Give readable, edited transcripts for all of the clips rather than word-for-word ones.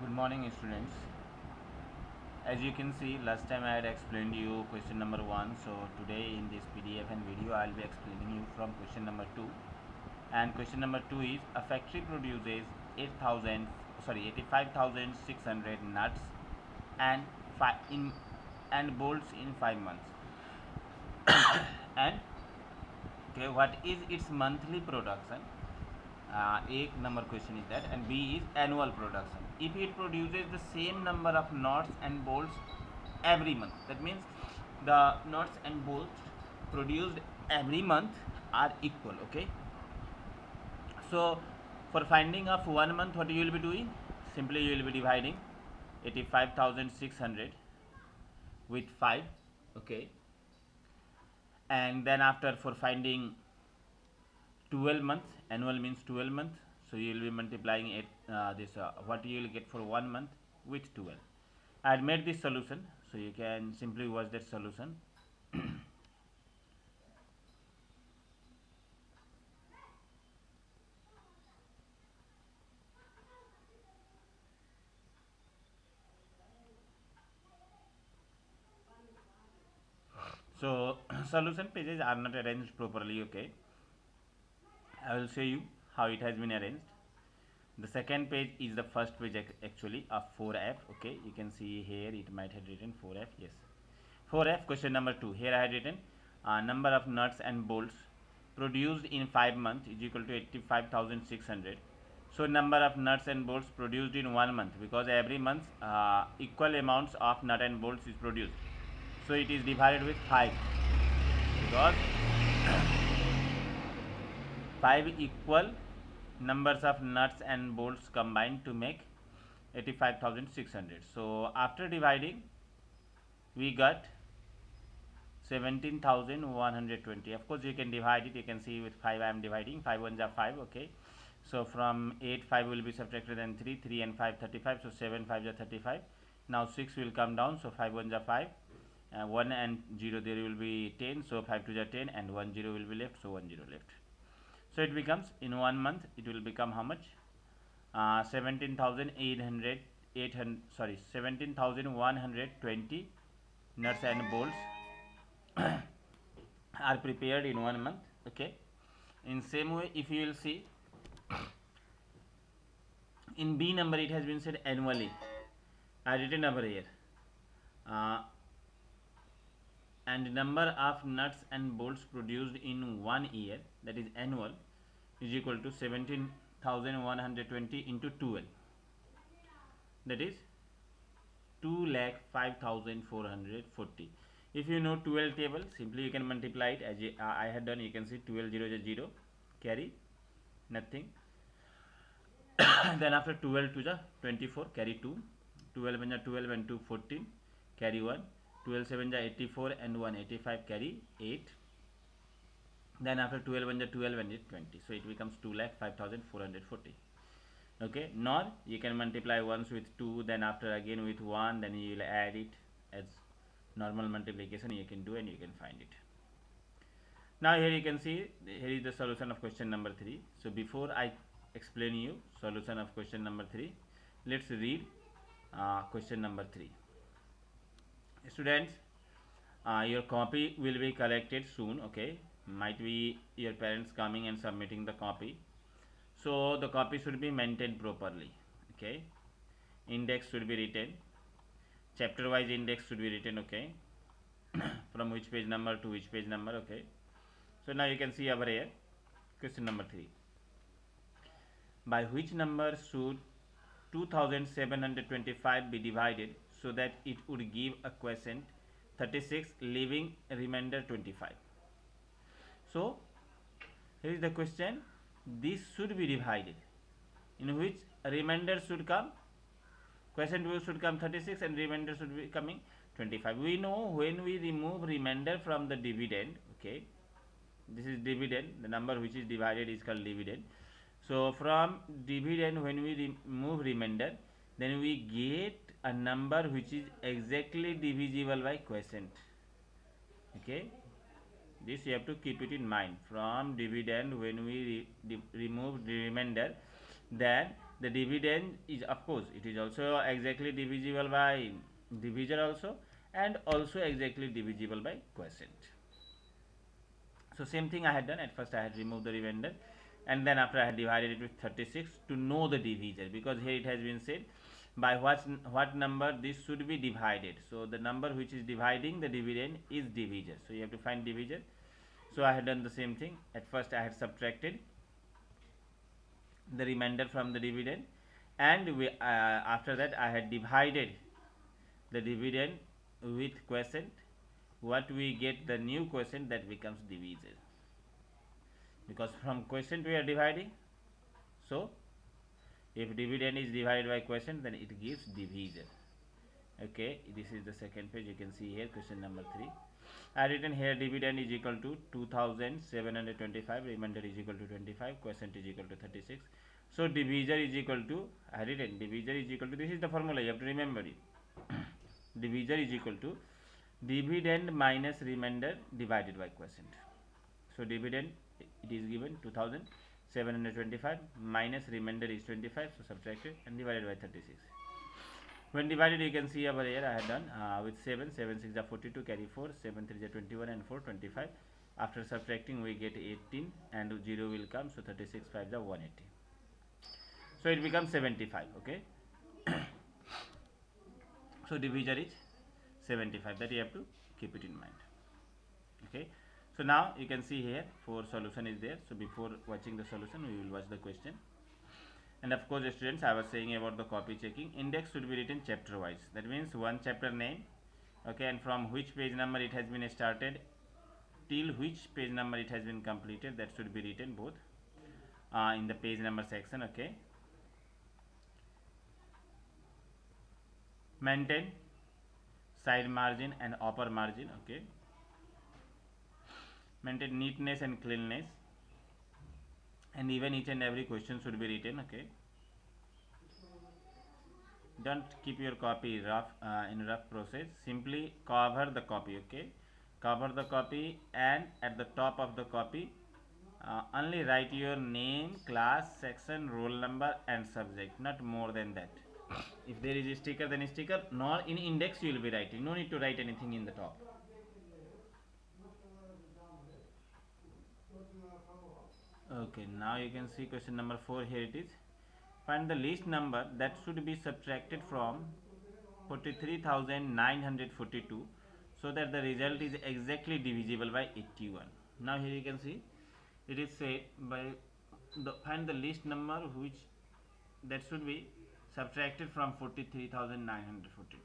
Good morning, students. As you can see, last time I had explained you question number 1. So today in this PDF and video I will be explaining you from question number 2. And question number 2 is a factory produces 85,600 nuts and in and bolts in 5 months. And okay, what is its monthly production? A number question is that, and B is annual production. If it produces the same number of nuts and bolts every month, that means the nuts and bolts produced every month are equal. Okay, so for finding of 1 month, what you will be doing? Simply you will be dividing 85,600 with 5. Okay, and then after, for finding 12 months, annual means 12 months, so you will be multiplying it what you will get for 1 month with 12. I had made this solution, so you can simply watch that solution. So solution pages are not arranged properly. Okay, I will show you how it has been arranged. The second page is the first page actually of 4F. Okay, you can see here it might have written 4F. Yes, 4F question number 2. Here I had written number of nuts and bolts produced in 5 months is equal to 85,600. So number of nuts and bolts produced in 1 month, because every month equal amounts of nut and bolts is produced. So it is divided with 5, because 5 equal numbers of nuts and bolts combined to make 85,600. So after dividing, we got 17,120. Of course, you can divide it. You can see with 5 I am dividing. 5 ones are 5. Okay, so from 8, 5 will be subtracted, and 3, 3 and 5, 35. So 7 5 are 35. Now 6 will come down. So 5 ones are 5. 1 and 0 there will be 10. So 5 2 are 10, and 1 0 will be left. So 1 0 left. So it becomes, in 1 month it will become how much? 17,120 nuts and bolts are prepared in 1 month. Okay, in same way, if you will see in B number, it has been said annually. I written over here, and number of nuts and bolts produced in 1 year, that is annual, is equal to 17,120 into 12, that is 2,05,440. If you know 12 table, simply you can multiply it as I had done. You can see 12 0 is 0, carry nothing. Then after 12 to the 24, carry 2, 12 1 12 and 2 14, carry 1, 12 7 84 and 1 85, carry 8. Then after 12 1 12 and 20, so it becomes 2,05,440. Okay, nor you can multiply once with 2, then after again with 1, then you will add it as normal multiplication you can do, and you can find it. Now here you can see, here is the solution of question number 3. So before I explain you solution of question number 3, let's read question number 3. Students, your copy will be collected soon. Okay, might be your parents coming and submitting the copy, so the copy should be maintained properly. Okay, index should be written, chapter wise index should be written. Okay, from which page number to which page number. Okay, so now you can see over here question number 3. By which number should 2725 be divided so that it would give a quotient 36, leaving remainder 25? So here is the question. This should be divided, in which remainder should come, quotient should come 36 and remainder should be coming 25. We know when we remove remainder from the dividend, okay, this is dividend, the number which is divided is called dividend. So from dividend, when we remove remainder, then we get a number which is exactly divisible by quotient. Okay, this you have to keep it in mind. From dividend, when we remove the remainder, then the dividend is, of course, it is also exactly divisible by divisor also, and also exactly divisible by quotient. So same thing I had done. At first I had removed the remainder, and then after I had divided it with 36 to know the divisor, because here it has been said by what number this should be divided. So the number which is dividing the dividend is divisor, so you have to find divisor. So I had done the same thing. At first I had subtracted the remainder from the dividend, and after that I had divided the dividend with quotient. What we get, the new quotient, that becomes divisor, because from quotient we are dividing. So if dividend is divided by quotient, then it gives divisor. Okay, this is the second page. You can see here question number 3. I written here dividend is equal to 2725, remainder is equal to 25, quotient is equal to 36. So divisor is equal to, I written divisor is equal to, this is the formula, you have to remember it. Divisor is equal to dividend minus remainder divided by quotient. So dividend, it is given 2725 minus remainder is 25, so subtracted and divided by 36. When divided, you can see over here I have done with 7, 7 6 are 42, carry 4, 7 3 are 21, and 4 25. After subtracting we get 18, and 0 will come, so 36 5 are 180. So it becomes 75. Okay. So divisor is 75, that you have to keep it in mind. Okay. So now you can see here 4 solution is there. So before watching the solution, we will watch the question. And of course, students, I was saying about the copy checking. Index should be written chapter wise. That means one chapter name, okay, and from which page number it has been started till which page number it has been completed, that should be written both in the page number section. Okay. Maintain side margin and upper margin. Okay. Maintain neatness and cleanliness, and even each and every question should be written. Okay. Don't keep your copy rough in rough process. Simply cover the copy. Okay, cover the copy, and at the top of the copy only write your name, class, section, roll number, and subject, not more than that. If there is a sticker, then a sticker, nor in index you will be writing, no need to write anything in the top. Okay, now you can see question number 4. Here it is. Find the least number that should be subtracted from 43,942 so that the result is exactly divisible by 81. Now here you can see it is said by find the least number which that should be subtracted from 43,942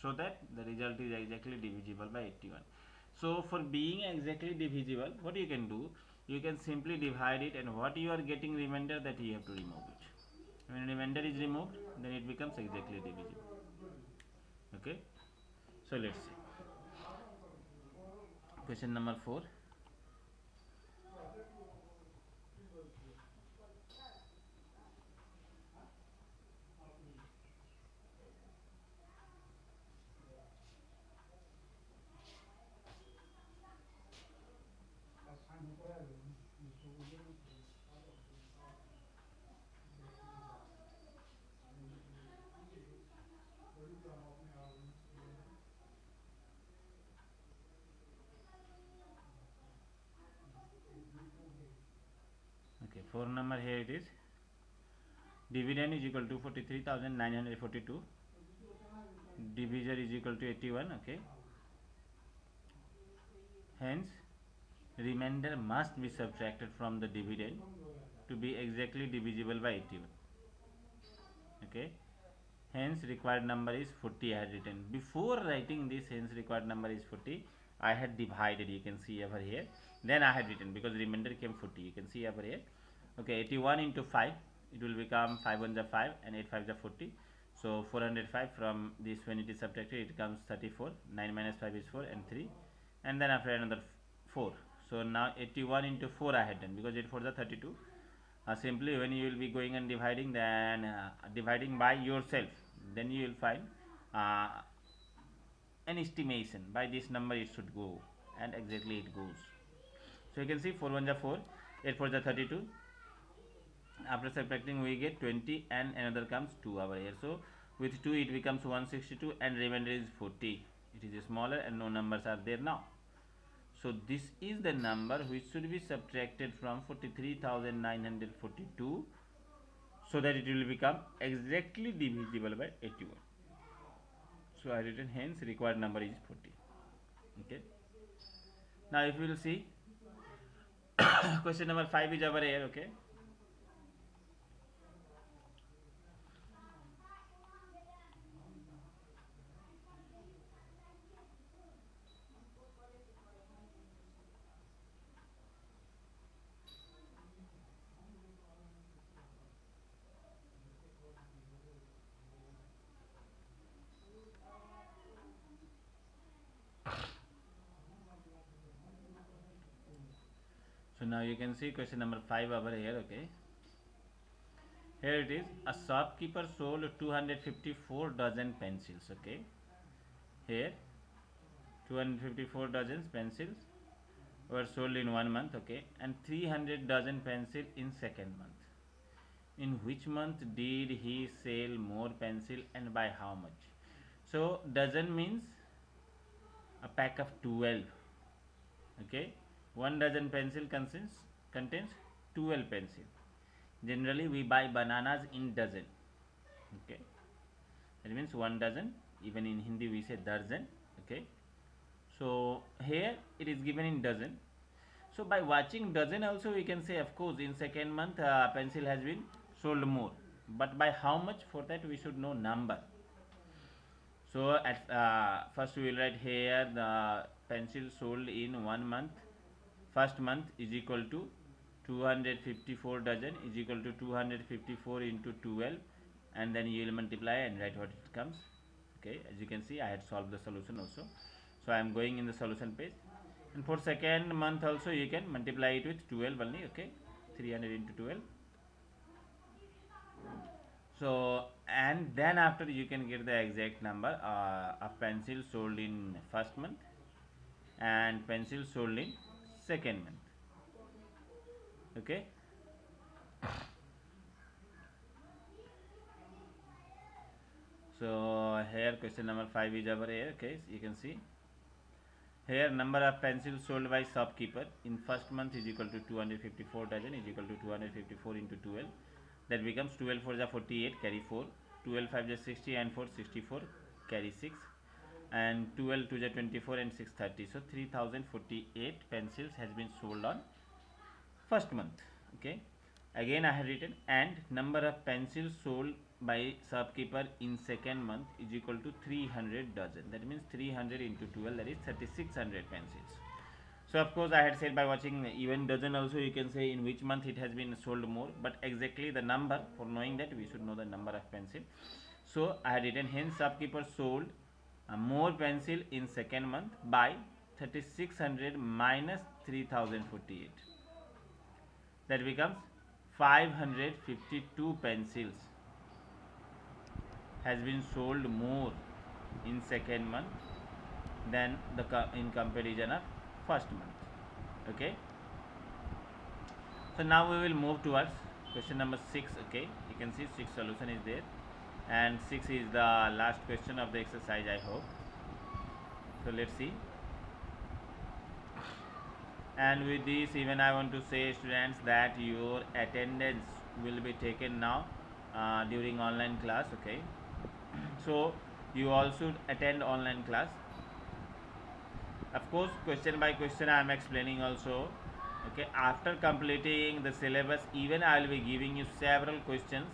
so that the result is exactly divisible by 81. So for being exactly divisible, what you can do, you can simply divide it, and what you are getting remainder, that you have to remove it. When remainder is removed, then it becomes exactly divisible. Okay, so let's see question number 4. Okay, 4 number, here it is. Dividend is equal to 43,942, divisor is equal to 81. Okay, hence remainder must be subtracted from the dividend to be exactly divisible by 81. Okay, hence required number is 40. I had written before writing this, hence required number is 40, I had divided, you can see over here, then I had written, because remainder came 40, you can see over here. Okay, 81 into 5, it will become 5 1 is 5 and 8 5 is 40. So 405 from this, when it is subtracted, it comes 34. 9 minus 5 is 4 and 3, and then after another 4. So now 81 into 4 I had done, because 8 4 is 32. Simply when you will be going and dividing, then dividing by yourself, then you will find an estimation by this number it should go, and exactly it goes. So you can see 4 1 is 4, 8 4 is 32, After subtracting we get 20 and another comes 2 over here. So with 2 it becomes 162 and remainder is 40. It is smaller and no numbers are there now. So this is the number which should be subtracted from 43,942 so that it will become exactly divisible by 81. So I written hence required number is 40. Okay. Now if we will see question number 5 is over here. Okay. So now you can see question number 5 over here. Okay. Here it is. A shopkeeper sold 254 dozen pencils. Okay. Here 254 dozens pencils were sold in 1 month. Okay. And 300 dozen pencil in second month. In which month did he sell more pencil and by how much? So dozen means a pack of 12. Okay. 1 dozen pencil contains 12 pencil. Generally we buy bananas in dozen. Okay, that means 1 dozen. Even in Hindi we say darjan. Okay, so here it is given in dozen. So by watching dozen also we can say, of course, in second month pencil has been sold more, but by how much, for that we should know number. So at first we will write here the pencil sold in 1 month. First month is equal to 254 dozen is equal to 254 into 12, and then you will multiply and write what it comes. Okay, as you can see I had solved the solution also. So I am going in the solution page, and for second month also you can multiply it with 12 only. Okay, 300 into 12. So and then after you can get the exact number of pencil sold in first month and pencil sold in second month. Okay. So here question number 5 is over here. Okay, so you can see here number of pencils sold by shopkeeper in first month is equal to 254 dozen is equal to 254 into 12. That becomes 12 4 is 48, carry 4, 12 5 is 60 and 4 64, carry 6, and 12 2 is 24 and 6 30. So 3048 pencils has been sold on first month. Okay, again I have written and number of pencils sold by shopkeeper in second month is equal to 300 dozen. That means 300 into 12, that is 3600 pencils. So of course I had said by watching even dozen also you can say in which month it has been sold more, but exactly the number, for knowing that we should know the number of pencil. So I had written hence shopkeeper sold more pencil in second month by 3600 minus 3048. That becomes 552 pencils has been sold more in second month than the in comparison of first month. Okay, so now we will move towards question number 6. Okay, you can see 6 solution is there, and 6 is the last question of the exercise, I hope. So let's see. And with this, even I want to say, students, that your attendance will be taken now during online class. Okay, so you all should attend online class. Of course, question by question I am explaining also. Okay, after completing the syllabus, even I will be giving you several questions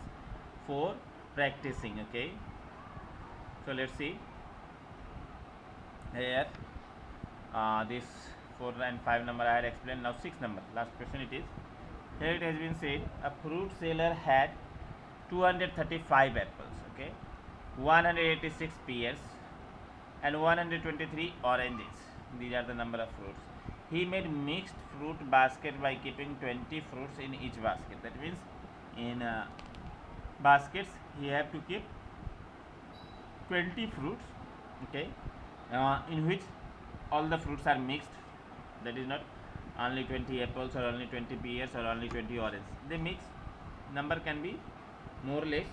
for practicing. Okay, so let's see here. This 4 and 5 number I had explained. Now 6 number, last question it is. Here it has been said a fruit seller had 235 apples, okay, 186 pears and 123 oranges. These are the number of fruits. He made mixed fruit basket by keeping 20 fruits in each basket. That means in baskets he have to keep 20 fruits, okay, in which all the fruits are mixed. That is not only 20 apples or only 20 pears or only 20 oranges. They mix. number can be more or less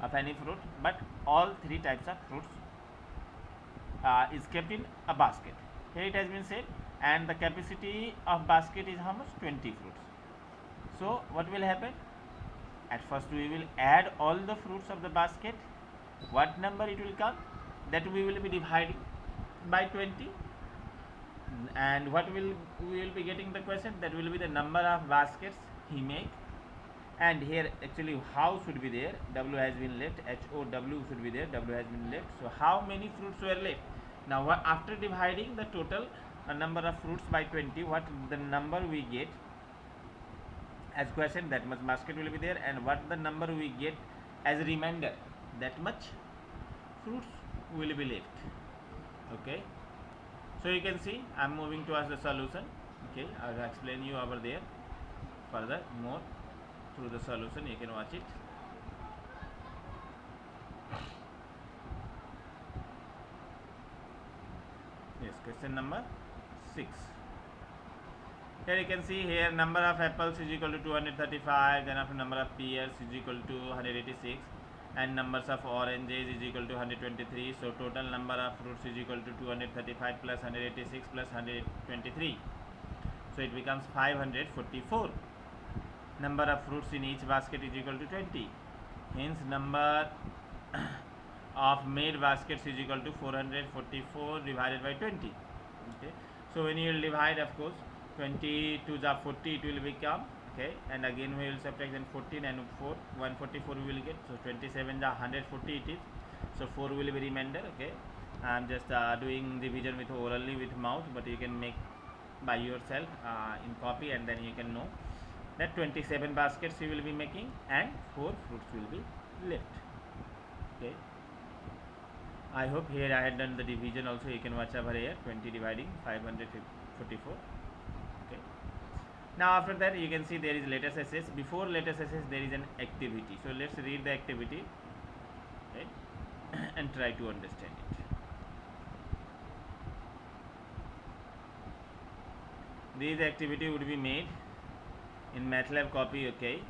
of any fruit, but all three types of fruits is kept in a basket. Here it has been said, and the capacity of basket is how much? 20 fruits. So what will happen? At first we will add all the fruits of the basket. What number it will come? That we will be dividing by 20. And what will we will be getting the question? That will be the number of baskets he make. And here actually how should be there? W has been left. HOW should be there. W has been left. So how many fruits were left? Now after dividing the total number of fruits by 20, what the number we get as question, that much basket will be there, and what the number we get as remainder, that much fruits will be left. Okay, so you can see I am moving towards the solution. Okay, I will explain you over there further more through the solution. You can watch it. Yes, question number 6. Here you can see here number of apples is equal to 235, then after number of pears is equal to 186, and numbers of oranges is equal to 123. So total number of fruits is equal to 235 plus 186 plus 123. So it becomes 544. Number of fruits in each basket is equal to 20. Hence number of made baskets is equal to 444 divided by 20. Okay, so when you will divide, of course, 20 to the 40 it will become. Okay, and again we will subtract, then 14 and 4, 144 we will get. So 27 the 140 it is. So 4 will be remainder. Okay, I am just doing division with orally with mouth, but you can make by yourself in copy, and then you can know that 27 baskets you will be making and 4 fruits will be left. Okay, I hope here I had done the division also. You can watch over here, 20 dividing 544. Okay, now after that you can see there is let us assess. Before let us assess there is an activity. So let's read the activity, right, and try to understand it. This activity would be made in MATLAB copy. Okay,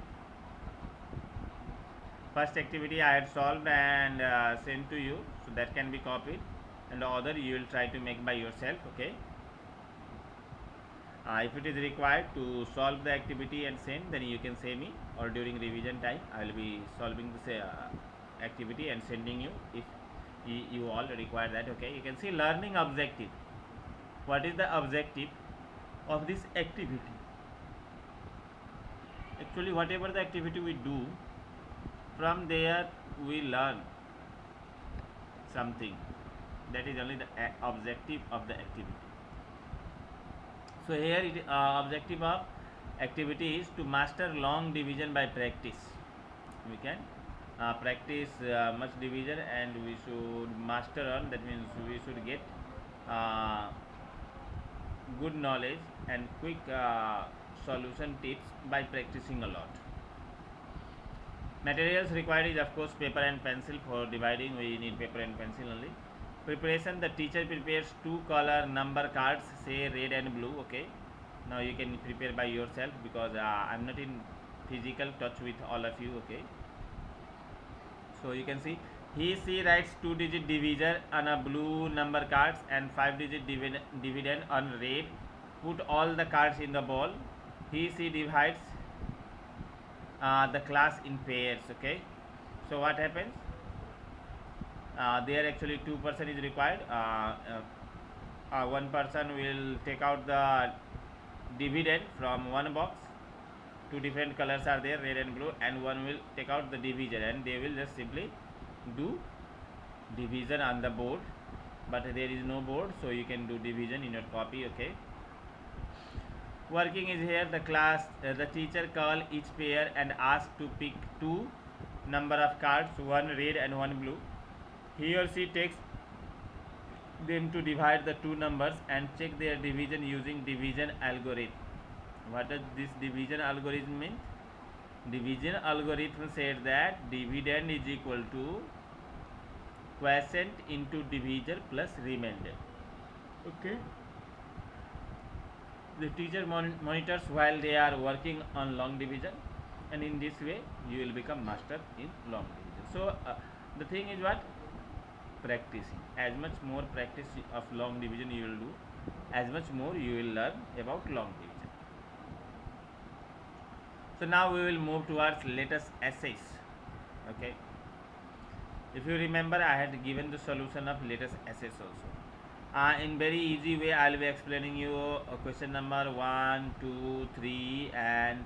first activity I had solved and sent to you, so that can be copied, and the other you will try to make by yourself. Okay, if it is required to solve the activity and send, then you can say me, or during revision time I will be solving this activity and sending you if you all require that. Okay, you can see learning objective. What is the objective of this activity? Actually whatever the activity we do, from there we learn something. That is only the objective of the activity. So here it objective of activity is to master long division by practice. We can practice much division, and we should master on, that means we should get good knowledge and quick solution tips by practicing a lot. Materials required is of course paper and pencil. For dividing we need paper and pencil only. Preparation, the teacher prepares 2 color number cards, say red and blue. Okay, now you can prepare by yourself, because I am not in physical touch with all of you. Okay, so you can see she writes 2-digit divisor on a blue number cards and 5-digit dividend on red. Put all the cards in the ball. She divides the class in pairs. Okay, so what happens? There actually 2 person is required. One person will take out the dividend from one box. 2 different colors are there, red and blue, and one will take out the division, and they will just simply do division on the board. But there is no board, so you can do division in your copy. Okay, working is here. The class the teacher call each pair and ask to pick 2 number of cards, one red and one blue. He or she takes them to divide the 2 numbers and check their division using division algorithm. What does this division algorithm mean? Division algorithm said that dividend is equal to quotient into divisor plus remainder. Okay, the teacher monitors while they are working on long division. and in this way you will become master in long division. So the thing is what? Practicing. As much more practice of long division you will do, as much more you will learn about long division. So now we will move towards latest essays. Okay, if you remember, I had given the solution of latest essays also. In very easy way I will be explaining you question number 1, 2, 3 and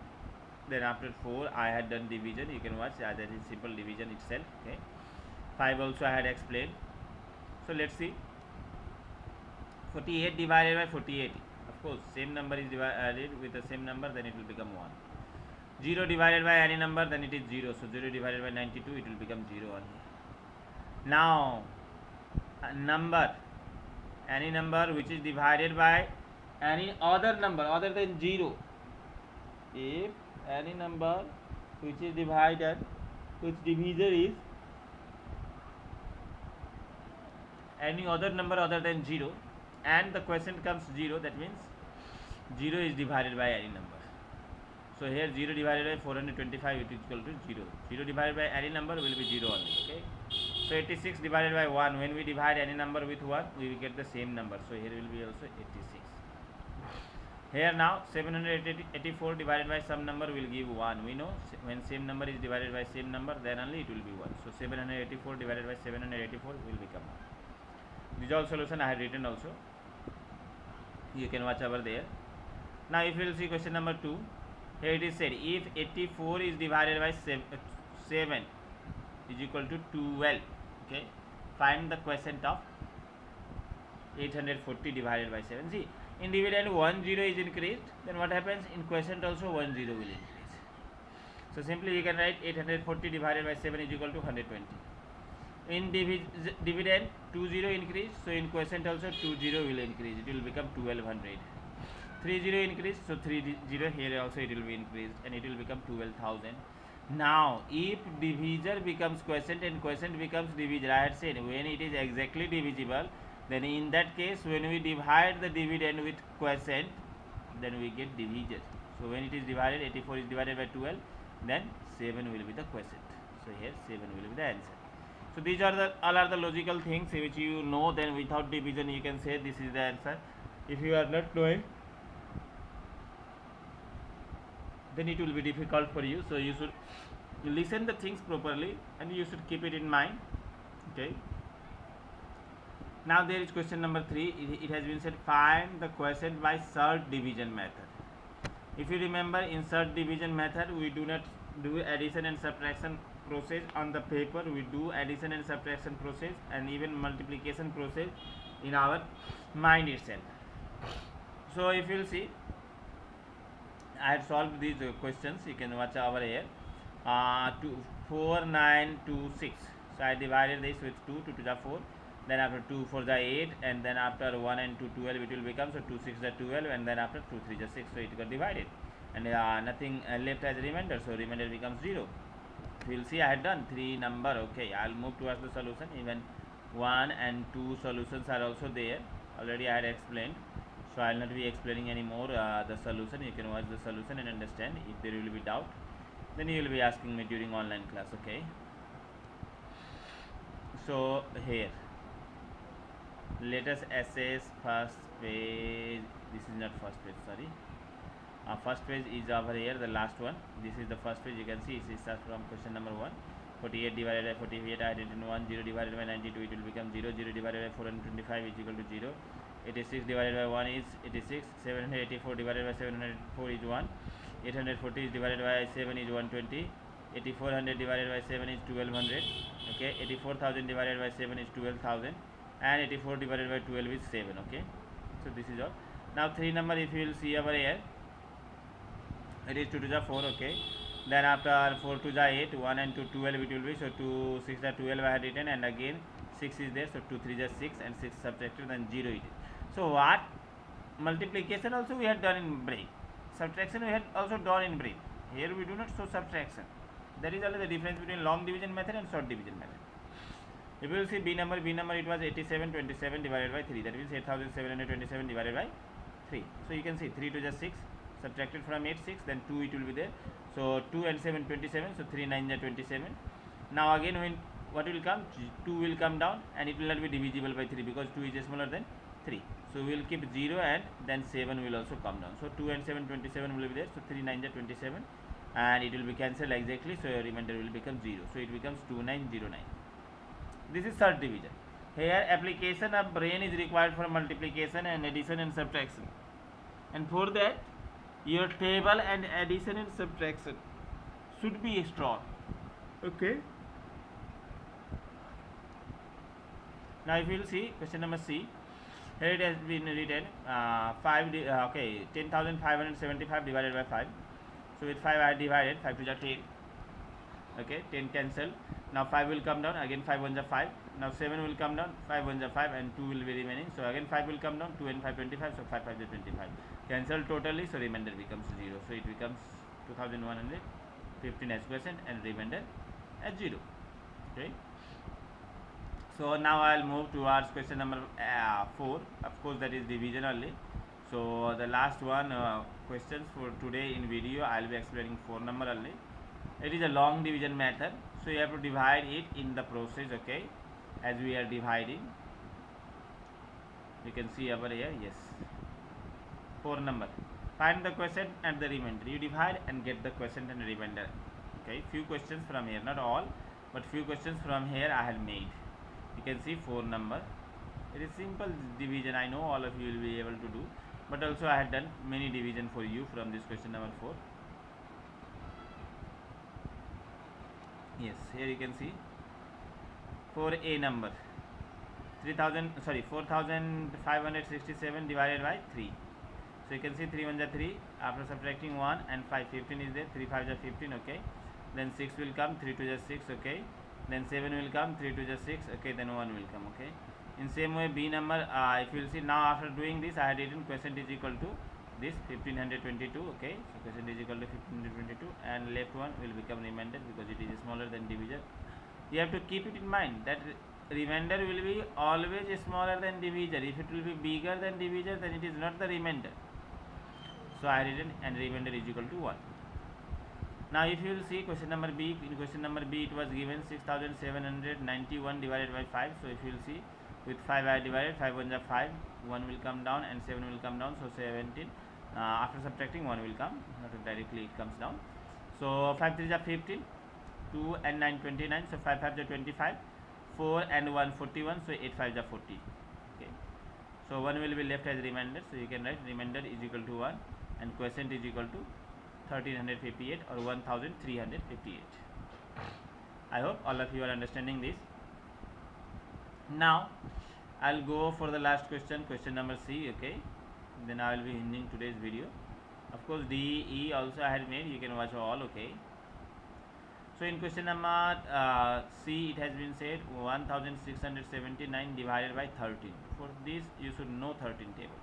then after 4 I had done division. You can watch that is simple division itself. Okay, 5 also I had explained. So let's see. 48 divided by 48, of course same number is divided with the same number, then it will become 1. 0 divided by any number, then it is 0, so 0 divided by 92, it will become 0 only. Now a number, any number which is divided by any other number other than 0, if any number which is divided, which divisor is any other number other than 0 and the quotient comes 0, that means 0 is divided by any number. So here 0 divided by 425, it is equal to 0. 0 divided by any number will be 0 only. Okay, so 86 divided by 1, when we divide any number with 1 we will get the same number, so here will be also 86. Here now 784 divided by some number will give 1. We know when same number is divided by same number, then only it will be 1. So 784 divided by 784 will become 1. These all solution I have written also, you can watch over there. Now if you will see question number 2, here it is said if 84 is divided by 7 is equal to 12. Okay, find the quotient of 840 divided by 7. See, in dividend 1 0 is increased, then what happens in quotient also 1 0 will increase. So simply you can write 840 divided by 7 is equal to 120. In dividend 2 0 increase, so in quotient also 2 0 will increase, it will become 1200. 3 0 increase, so 3 0 here also it will be increased and it will become 12,000. Now if divisor becomes quotient and quotient becomes divisor, I had said when it is exactly divisible, then in that case when we divide the dividend with quotient, then we get divisor. So when it is divided, 84 is divided by 12, then 7 will be the quotient. So here 7 will be the answer. So these are the all are the logical things which you know, then without division you can say this is the answer. If you are not knowing, then it will be difficult for you, so you should listen the things properly and you should keep it in mind. Okay, now there is question number 3. It has been said find the quotient by surd division method. If you remember, in surd division method we do not do addition and subtraction process on the paper, we do addition and subtraction process and even multiplication process in our mind itself. So if you will see, I had solved these questions, you can watch over here. 4 9 2 6, so I divided this with 2, 2 to the 4, then after 2 4 the 8, and then after 1 and 2 12 it will become, so 2 6 the 12, and then after 2 3 the 6, so it got divided and nothing left as a remainder, so remainder becomes 0. You will see I had done 3 number. Okay, I will move towards the solution. Even 1 and 2 solutions are also there, already I had explained, so I will not be explaining anymore the solution. You can watch the solution and understand. If there will be doubt, then you will be asking me during online class. Okay, so here let us assess first page. This is not first page, sorry. First page is over here, the last one. This is the first page. You can see it starts from question number 1. 48 divided by 48, I had written 1. 0 divided by 92, it will become 0. 0 divided by 425 is equal to 0. 86 divided by 1 is 86. 784 divided by 704 is 1. 840 is divided by 7 is 120. 8400 divided by 7 is 1200. Okay, 84,000 divided by 7 is 12,000, and 84 divided by 12 is 7. Okay, so this is all. Now 3 number, if you will see over here, it is 2 to the 4. Okay, then after 4 to the 8, 1 and 2 12 it will be, so 2 6 the 12 I had written, and again 6 is there, so 2 3 the 6 and 6 subtracted, then 0 it is. So what multiplication also we had done in brain, subtraction we had also done in brain. Here we do not show subtraction. That is only the difference between long division method and short division method. If you will see B number, it was 8727 divided by 3, that means 8727 divided by 3. So you can see 3 to the 6, subtracted from 8 6, then 2 it will be there. So 2 and 7 27, so 3 9 are 27. Now again when what will come, 2 will come down and it will not be divisible by 3 because 2 is smaller than 3. So we will keep 0 and then 7 will also come down. So 2 and 7 27 will be there. So 3 9 are 27 and it will be cancelled exactly. So your remainder will become 0. So it becomes 2909. This is third division. Here application of brain is required for multiplication and addition and subtraction. And for that your table and addition and subtraction should be strong. Okay. Now if you will see question number C, here it has been written 10,575 divided by 5. So with 5 I divided, 5 to the 10. Okay, 10 cancel. Now 5 will come down, again 5 1 5. Now 7 will come down, 5 1 5 and 2 will be remaining. So again 5 will come down, 2 and 5 25, so 5 5 25. Cancel totally, so remainder becomes 0. So it becomes 2115 as quotient and remainder as 0. Okay. So now I will move towards question number 4. Of course that is division only. So the last one questions for today in video I will be explaining 4 number only. It is a long division method, so you have to divide it in the process. Okay, as we are dividing, you can see over here. Yes, 4 number. Find the quotient and the remainder. You divide and get the quotient and remainder. Okay, few questions from here, not all, but few questions from here I have made. You can see 4 number. It is simple division. I know all of you will be able to do, but also I have done many division for you from this question number 4. Yes, here you can see for a number 4567 divided by 3. So you can see 3 1 3, after subtracting 1 and 5, 15 is there, 3 5 15. Okay, then 6 will come, 3 2 6. Okay, then 7 will come, 3 2 6. Okay, then 1 will come. Okay, in same way B number, if you will see now after doing this I had written quotient is equal to this 1522. Okay, so quotient is equal to 1522 and left one will become remainder because it is smaller than divisor. You have to keep it in mind that remainder will be always smaller than divisor. If it will be bigger than divisor, then it is not the remainder. So I written and remainder is equal to 1. Now if you will see question number B, in question number B it was given 6791 divided by 5. So if you will see with 5 I divided, 5 1 5, 1 will come down and 7 will come down, so 17. After subtracting 1 will come, not directly it comes down. So 5 3 15, 2 and 9 29, so 5 5 25, 4 and 1 41, so 8 5 40. Okay, so 1 will be left as remainder, so you can write remainder is equal to 1 and quotient is equal to 1358 or 1358. I hope all of you are understanding this. Now I'll go for the last question, question number C. Okay, then I will be ending today's video. Of course D, E also I had made, you can watch all. Okay, so in question number C it has been said 1679 divided by 13. For this you should know 13 table.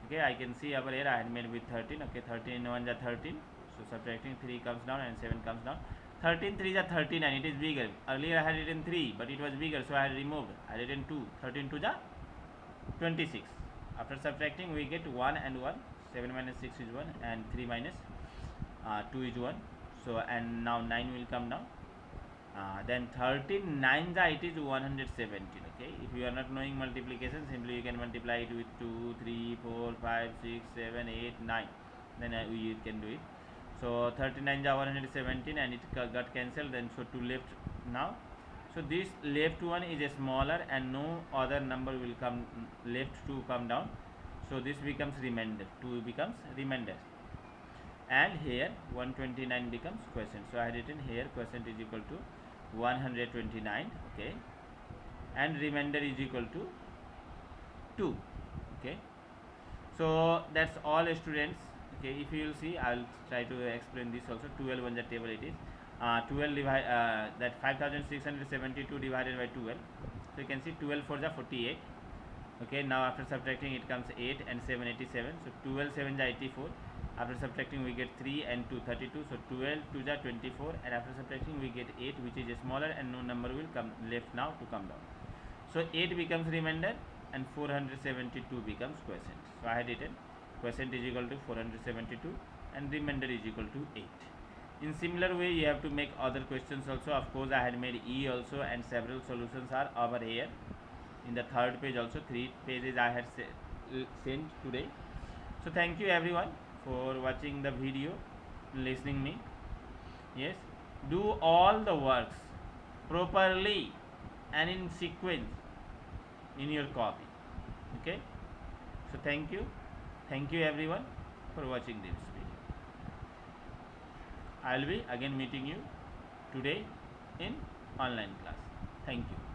Okay, I can see over here I had made with 13. Okay, 13 1 is 13, so subtracting 3 comes down and 7 comes down. 13 3 is 39, it is bigger. Earlier I had written 3 but it was bigger, so I had removed. I had written 2. 13 2 is 26. After subtracting we get 1 and 1. 7 minus 6 is 1 and 3 minus 2 is 1. So and now 9 will come down. Then 13 9 it is 117. Okay, if you are not knowing multiplication, simply you can multiply it with 2 3 4 5 6 7 8 9, then you can do it. So 39 is 117 and it got cancelled, then so 2 left now. So this left one is smaller and no other number will come left to come down, so this becomes remainder, 2 becomes remainder, and here 129 becomes quotient. So I had written here quotient is equal to 129. Okay, and remainder is equal to 2. Okay, so that's all students. Okay, if you will see I will try to explain this also. 12 on the table it is 12 divide that 5672 divided by 12. So you can see 12 for the 48. Okay, now after subtracting it comes 8 and 7 87, so 12 7 is 84. After subtracting we get 3 and 2 32, so 12 2 is 24, and after subtracting we get 8, which is smaller and no number will come left now to come down. So 8 becomes remainder and 472 becomes quotient. So I had written quotient is equal to 472 and remainder is equal to 8. In similar way you have to make other questions also. Of course I had made E also, and several solutions are over here in the third page also. 3 pages I had sent today. So thank you everyone for watching the video, listening me. Yes, do all the works properly and in sequence in your copy. Okay, so thank you everyone for watching this video. I will be again meeting you today in online class. Thank you.